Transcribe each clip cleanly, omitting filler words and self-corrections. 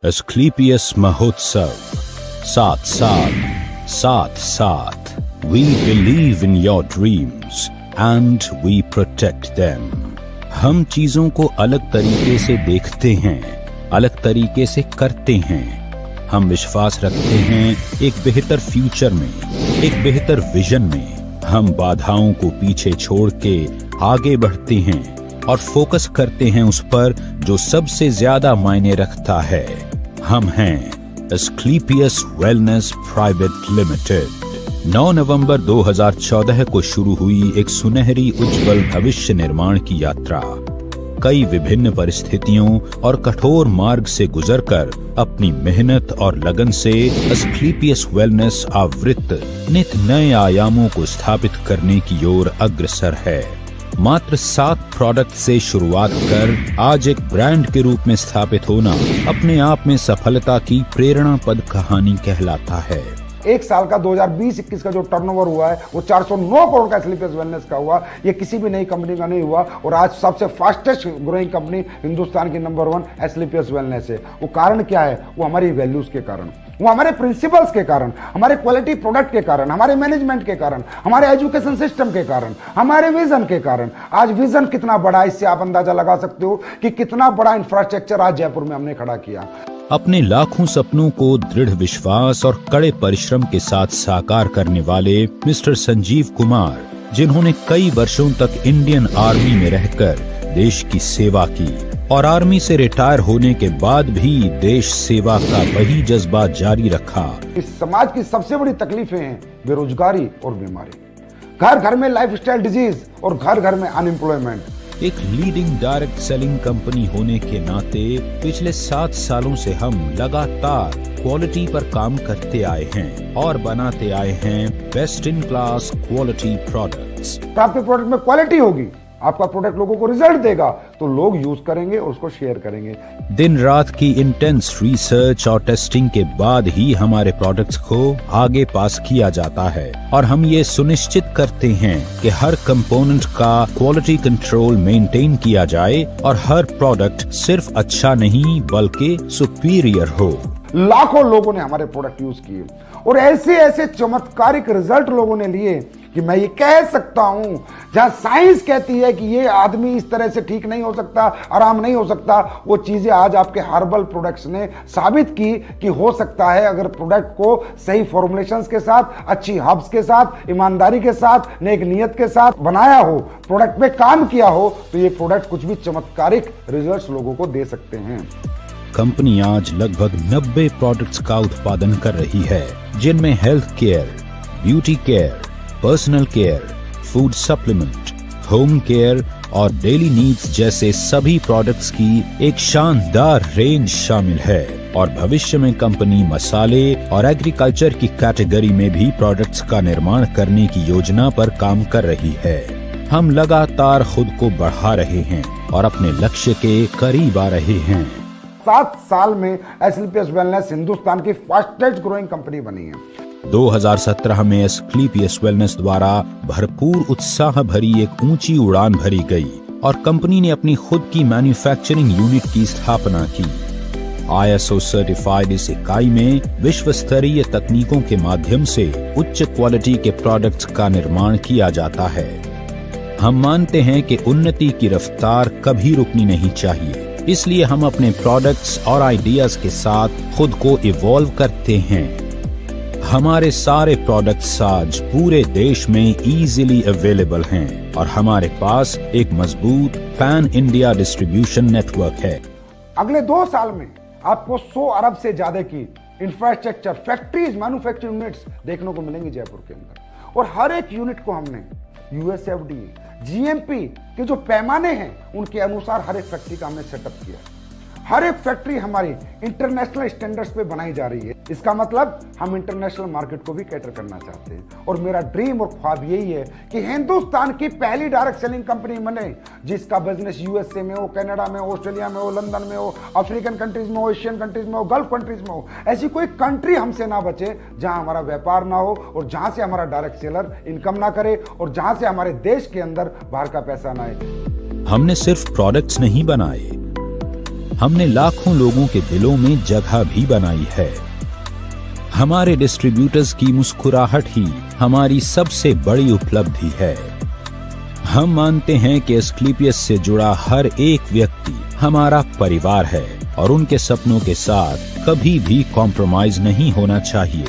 Asclepius महोत्सव 7 साल 7 साथ We believe in your dreams and we protect them. हम चीजों को अलग तरीके से देखते हैं, अलग तरीके से करते हैं। हम विश्वास रखते हैं एक बेहतर फ्यूचर में, एक बेहतर विजन में। हम बाधाओं को पीछे छोड़ के आगे बढ़ते हैं और फोकस करते हैं उस पर जो सबसे ज्यादा मायने रखता है। हम हैं एस्क्लेपियस वेलनेस प्राइवेट लिमिटेड। 9 नवंबर 2014 को शुरू हुई एक सुनहरी उज्जवल भविष्य निर्माण की यात्रा कई विभिन्न परिस्थितियों और कठोर मार्ग से गुजरकर अपनी मेहनत और लगन से एस्क्लेपियस वेलनेस आवृत्त नित नए आयामों को स्थापित करने की ओर अग्रसर है। मात्र 7 प्रोडक्ट से शुरुआत कर आज एक ब्रांड के रूप में स्थापित होना अपने आप में सफलता की प्रेरणापद कहानी कहलाता है। एक साल का 2020-21 का जो टर्नओवर हुआ है वो 409 करोड़ का एस्क्लेपियस वेलनेस का हुआ। ये किसी भी नई कंपनी का नहीं हुआ और आज सबसे फास्टेस्ट ग्रोइंग कंपनी हिंदुस्तान की नंबर 1 एस्क्लेपियस वेलनेस है। वो कारण क्या है? वो हमारी वैल्यूज के कारण, वो हमारे प्रिंसिपल्स के कारण, हमारे क्वालिटी प्रोडक्ट के कारण, हमारे मैनेजमेंट के कारण, हमारे एजुकेशन सिस्टम के कारण, हमारे विजन के कारण। आज विजन कितना बड़ा है इससे आप अंदाजा लगा सकते हो कि कितना बड़ा इंफ्रास्ट्रक्चर आज जयपुर में हमने खड़ा किया। अपने लाखों सपनों को दृढ़ विश्वास और कड़े परिश्रम के साथ साकार करने वाले मिस्टर संजीव कुमार, जिन्होंने कई वर्षों तक इंडियन आर्मी में रहकर देश की सेवा की और आर्मी से रिटायर होने के बाद भी देश सेवा का वही जज्बा जारी रखा। इस समाज की सबसे बड़ी तकलीफें हैं बेरोजगारी और बीमारी, घर घर में लाइफस्टाइल डिजीज और घर घर में अनएम्प्लॉयमेंट। एक लीडिंग डायरेक्ट सेलिंग कंपनी होने के नाते पिछले 7 सालों से हम लगातार क्वालिटी पर काम करते आए हैं और बनाते आए हैं best in class quality products. आपके प्रोडक्ट में क्वालिटी होगी, आपका प्रोडक्ट लोगों को रिजल्ट देगा तो लोग यूज करेंगे और उसको शेयर करेंगे। दिन रात की इंटेंस रिसर्च और टेस्टिंग के बाद ही हमारे प्रोडक्ट्स को आगे पास किया जाता है और हम ये सुनिश्चित करते हैं कि हर कंपोनेंट का क्वालिटी कंट्रोल मेंटेन किया जाए और हर प्रोडक्ट सिर्फ अच्छा नहीं बल्कि सुपीरियर हो। लाखों लोगों ने हमारे प्रोडक्ट यूज किए और ऐसे ऐसे चमत्कारिक रिजल्ट लोगों ने लिए कि मैं ये कह सकता हूं, जहां साइंस कहती है कि ये आदमी इस तरह से ठीक नहीं हो सकता, आराम नहीं हो सकता, वो चीजें आज आपके हर्बल प्रोडक्ट्स ने साबित की कि हो सकता है। अगर प्रोडक्ट को सही फॉर्मुलेशंस के साथ, अच्छी हर्ब्स के साथ, ईमानदारी के साथ, नेक नियत के साथ बनाया हो, प्रोडक्ट पे काम किया हो, तो ये प्रोडक्ट कुछ भी चमत्कारिक रिजल्ट्स लोगों को दे सकते हैं। कंपनी आज लगभग 90 प्रोडक्ट्स का उत्पादन कर रही है, जिनमें health care, beauty care, personal care, food supplement, home care और डेली नीड्स जैसे सभी प्रोडक्ट्स की एक शानदार रेंज शामिल है। और भविष्य में कंपनी मसाले और एग्रीकल्चर की कैटेगरी में भी प्रोडक्ट्स का निर्माण करने की योजना पर काम कर रही है। हम लगातार खुद को बढ़ा रहे हैं और अपने लक्ष्य के करीब आ रहे हैं। 7 साल में एस्क्लेपियस वेलनेस हिंदुस्तान की फास्टेस्ट ग्रोइंग कंपनी बनी है। 2017 में एस्क्लेपियस वेलनेस द्वारा भरपूर उत्साह भरी एक ऊंची उड़ान भरी गई और कंपनी ने अपनी खुद की मैन्युफैक्चरिंग यूनिट की स्थापना की। ISO सर्टिफाइड इस इकाई में विश्व स्तरीय तकनीकों के माध्यम से उच्च क्वालिटी के प्रोडक्ट्स का निर्माण किया जाता है। हम मानते हैं कि उन्नति की रफ्तार कभी रुकनी नहीं चाहिए, इसलिए हम अपने प्रोडक्ट्स और आइडियाज के साथ खुद को इवॉल्व करते हैं। हमारे सारे प्रोडक्ट्स आज पूरे देश में इजीली अवेलेबल हैं और हमारे पास एक मजबूत पैन इंडिया डिस्ट्रीब्यूशन नेटवर्क है। अगले 2 साल में आपको 100 अरब से ज्यादा की इंफ्रास्ट्रक्चर, फैक्ट्रीज, मैन्युफैक्चरिंग यूनिट्स देखने को मिलेंगी जयपुर के अंदर और हर एक यूनिट को हमने USFDA, GMP के जो पैमाने हैं उनके अनुसार हर एक फैक्ट्री का हमने सेटअप किया। हर एक फैक्ट्री हमारी इंटरनेशनल स्टैंडर्ड्स पे बनाई जा रही है। इसका मतलब हम इंटरनेशनल मार्केट को भी कैटर करना चाहते हैं और मेरा ड्रीम और ख्वाब यही है कि हिंदुस्तान की पहली डायरेक्ट सेलिंग कंपनी बने जिसका बिजनेस USA में हो, कनाडा में हो, ऑस्ट्रेलिया में हो, लंदन में हो, अफ्रीकन कंट्रीज में हो, एशियन कंट्रीज में हो, गल्फ कंट्रीज में हो। ऐसी कोई कंट्री हमसे ना बचे जहां हमारा व्यापार ना हो और जहां से हमारा डायरेक्ट सेलर इनकम ना करे और जहां से हमारे देश के अंदर बाहर का पैसा ना आए। हमने सिर्फ प्रोडक्ट्स नहीं बनाए, हमने लाखों लोगों के दिलों में जगह भी बनाई है। हमारे डिस्ट्रीब्यूटर्स की मुस्कुराहट ही हमारी सबसे बड़ी उपलब्धि है। हम मानते हैं कि एस्क्लेपियस से जुड़ा हर एक व्यक्ति हमारा परिवार है और उनके सपनों के साथ कभी भी कॉम्प्रोमाइज नहीं होना चाहिए।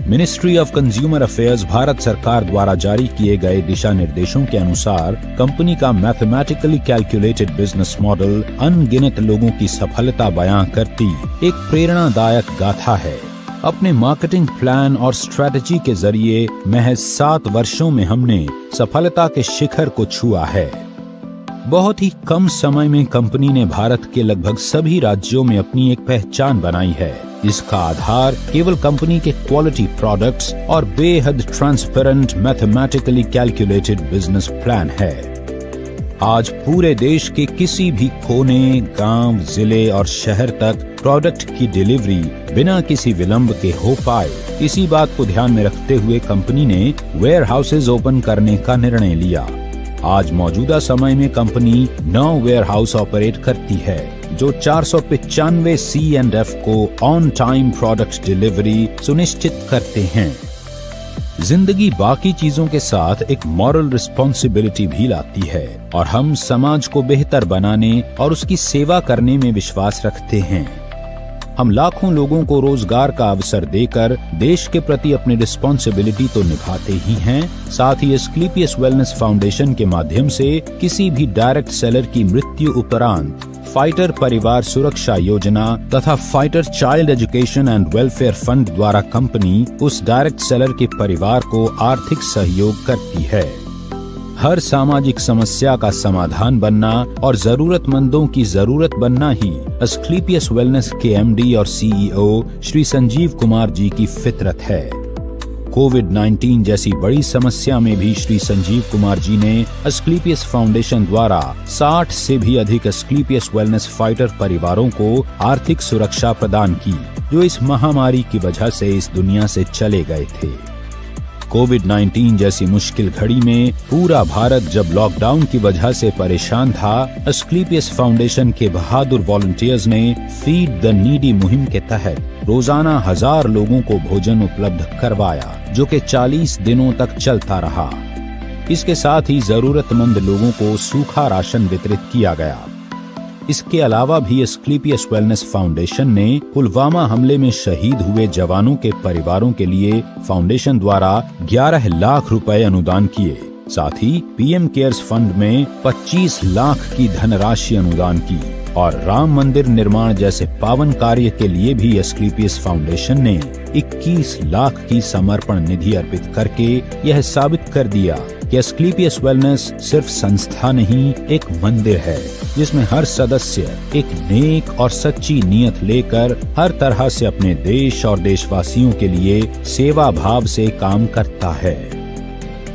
Ministry of consumer affairs Bharat सरकार द्वारा जारी किए गए दिशा निर्देशों के अनुसार कंपनी का मैथमेटिकली कैलकुलेटेड बिजनेस मॉडल अनगिनत लोगों की सफलता बयां करती एक प्रेरणादायक गाथा है। अपने मार्केटिंग प्लान और स्ट्रेटजी के जरिए महज 7 वर्षों में हमने सफलता के शिखर को छुआ है। बहुत ही कम समय में कंपनी ने भारत के लगभग सभी राज्यों में अपनी एक पहचान बनाई है। इसका आधार केवल कंपनी के क्वालिटी प्रोडक्ट्स और बेहद transparent mathematically calculated business plan है। आज पूरे देश के किसी भी कोने, गांव, जिले और शहर तक प्रोडक्ट की डिलीवरी बिना किसी विलंब के हो पाए, इसी बात को ध्यान में रखते हुए कंपनी ने वेयर हाउसेज ओपन करने का निर्णय लिया। आज मौजूदा समय में कंपनी 9 वेयर हाउस ऑपरेट करती है जो 495 C&F को ऑन टाइम प्रोडक्ट डिलीवरी सुनिश्चित करते हैं। जिंदगी बाकी चीजों के साथ एक मॉरल रिस्पॉन्सिबिलिटी भी लाती है और हम समाज को बेहतर बनाने और उसकी सेवा करने में विश्वास रखते हैं। हम लाखों लोगों को रोजगार का अवसर देकर देश के प्रति अपनी रिस्पॉन्सिबिलिटी तो निभाते ही हैं, साथ ही एस्क्लेपियस वेलनेस फाउंडेशन के माध्यम से किसी भी डायरेक्ट सेलर की मृत्यु उपरांत फाइटर परिवार सुरक्षा योजना तथा fighter child education and welfare fund द्वारा कंपनी उस डायरेक्ट सेलर के परिवार को आर्थिक सहयोग करती है। हर सामाजिक समस्या का समाधान बनना और जरूरतमंदों की जरूरत बनना ही एस्क्लेपियस वेलनेस के एमडी और सीईओ श्री संजीव कुमार जी की फितरत है। कोविड-19 जैसी बड़ी समस्या में भी श्री संजीव कुमार जी ने एस्क्लेपियस फाउंडेशन द्वारा 60 से भी अधिक एस्क्लेपियस वेलनेस फाइटर परिवारों को आर्थिक सुरक्षा प्रदान की, जो इस महामारी की वजह से इस दुनिया से चले गए थे। कोविड-19 जैसी मुश्किल घड़ी में पूरा भारत जब लॉकडाउन की वजह से परेशान था, एस्क्लेपियस फाउंडेशन के बहादुर वॉलंटियर्स ने फीड द नीडी मुहिम के तहत रोजाना 1000 लोगों को भोजन उपलब्ध करवाया, जो कि 40 दिनों तक चलता रहा। इसके साथ ही जरूरतमंद लोगों को सूखा राशन वितरित किया गया। इसके अलावा भी एस्क्लेपियस वेलनेस फाउंडेशन ने पुलवामा हमले में शहीद हुए जवानों के परिवारों के लिए फाउंडेशन द्वारा 11 लाख रुपए अनुदान किए। साथ ही पीएम केयर्स फंड में 25 लाख की धनराशि अनुदान की और राम मंदिर निर्माण जैसे पावन कार्य के लिए भी एस्क्लेपियस फाउंडेशन ने 21 लाख की समर्पण निधि अर्पित करके यह साबित कर दिया कि एस्क्लेपियस वेलनेस सिर्फ संस्था नहीं, एक मंदिर है जिसमें हर सदस्य एक नेक और सच्ची नीयत लेकर हर तरह से अपने देश और देशवासियों के लिए सेवा भाव से काम करता है।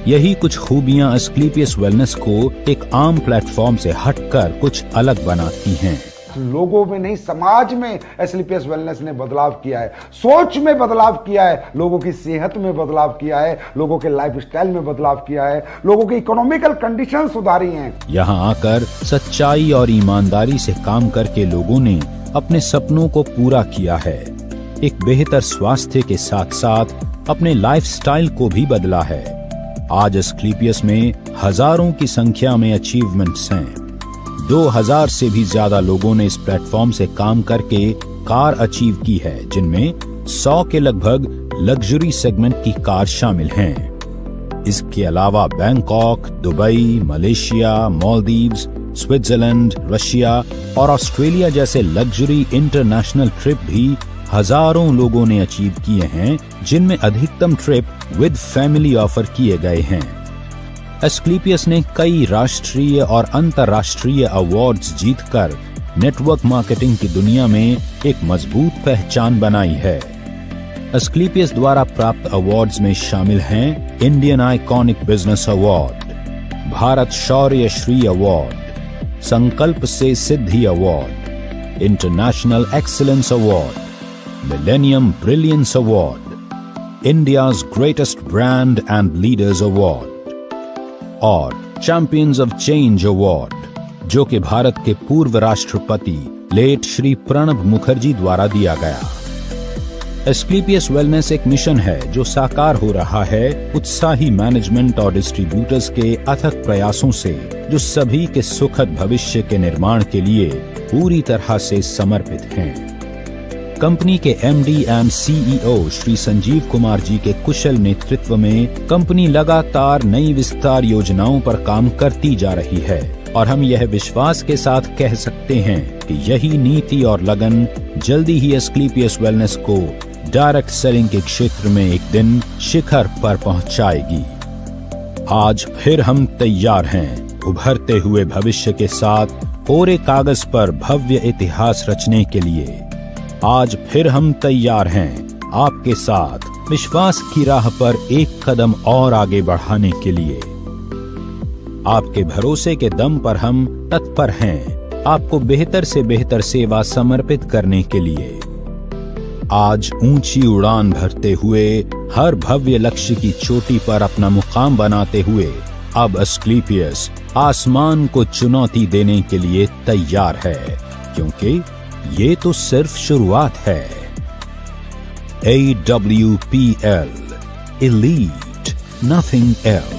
यही कुछ खूबियां एस्क्लेपियस वेलनेस को एक आम प्लेटफॉर्म से हटकर कुछ अलग बनाती हैं। लोगों में नहीं, समाज में एस्क्लेपियस वेलनेस ने बदलाव किया है, सोच में बदलाव किया है, लोगों की सेहत में बदलाव किया है, लोगों के लाइफस्टाइल में बदलाव किया है, लोगों की इकोनॉमिकल कंडीशन सुधारी हैं। यहाँ आकर सच्चाई और ईमानदारी से काम करके लोगों ने अपने सपनों को पूरा किया है। एक बेहतर स्वास्थ्य के साथ साथ अपने लाइफस्टाइल को भी बदला है। आज एस्क्लेपियस में हजारों की संख्या में अचीवमेंट्स हैं। 2000 से भी ज्यादा लोगों ने इस प्लेटफॉर्म से काम करके कार अचीव की है, जिनमें 100 के लगभग लग्जरी सेगमेंट की कार शामिल हैं। इसके अलावा Bangkok, Dubai, Malaysia, Maldives, Switzerland, Russia और ऑस्ट्रेलिया जैसे लग्जरी इंटरनेशनल ट्रिप भी हजारों लोगों ने अचीव किए हैं, जिनमें अधिकतम ट्रिप विद फैमिली ऑफर किए गए हैं। एस्क्लेपियस ने कई राष्ट्रीय और अंतर्राष्ट्रीय अवार्ड्स जीतकर नेटवर्क मार्केटिंग की दुनिया में एक मजबूत पहचान बनाई है। एस्क्लेपियस द्वारा प्राप्त अवार्ड्स में शामिल हैं Indian iconic business award, Bharat Shaurya Shri award, Sankalp Se Siddhi award, international excellence award, millennium brilliance award, India's greatest brand and leaders award और चैंपियंस ऑफ चेंज अवार्ड, जो कि भारत के पूर्व राष्ट्रपति लेट श्री प्रणब मुखर्जी द्वारा दिया गया। एस्क्लेपियस वेलनेस एक मिशन है जो साकार हो रहा है उत्साही मैनेजमेंट और डिस्ट्रीब्यूटर्स के अथक प्रयासों से, जो सभी के सुखद भविष्य के निर्माण के लिए पूरी तरह से समर्पित हैं। कंपनी के MD and CEO Shri Sanjeev Kumar ji के कुशल नेतृत्व में कंपनी लगातार नई विस्तार योजनाओं पर काम करती जा रही है और हम यह विश्वास के साथ कह सकते हैं कि यही नीति और लगन जल्दी ही एस्क्लेपियस वेलनेस को डायरेक्ट सेलिंग के क्षेत्र में एक दिन शिखर पर पहुंचाएगी। आज फिर हम तैयार हैं उभरते हुए भविष्य के साथ कोरे कागज पर भव्य इतिहास रचने के लिए। आज फिर हम तैयार हैं आपके साथ विश्वास की राह पर एक कदम और आगे बढ़ाने के लिए। आपके भरोसे के दम पर हम तत्पर हैं आपको बेहतर से बेहतर सेवा समर्पित करने के लिए। आज ऊंची उड़ान भरते हुए हर भव्य लक्ष्य की चोटी पर अपना मुकाम बनाते हुए अब एस्क्लेपियस आसमान को चुनौती देने के लिए तैयार है, क्योंकि ये तो सिर्फ शुरुआत है। AWPL, Elite, nothing else।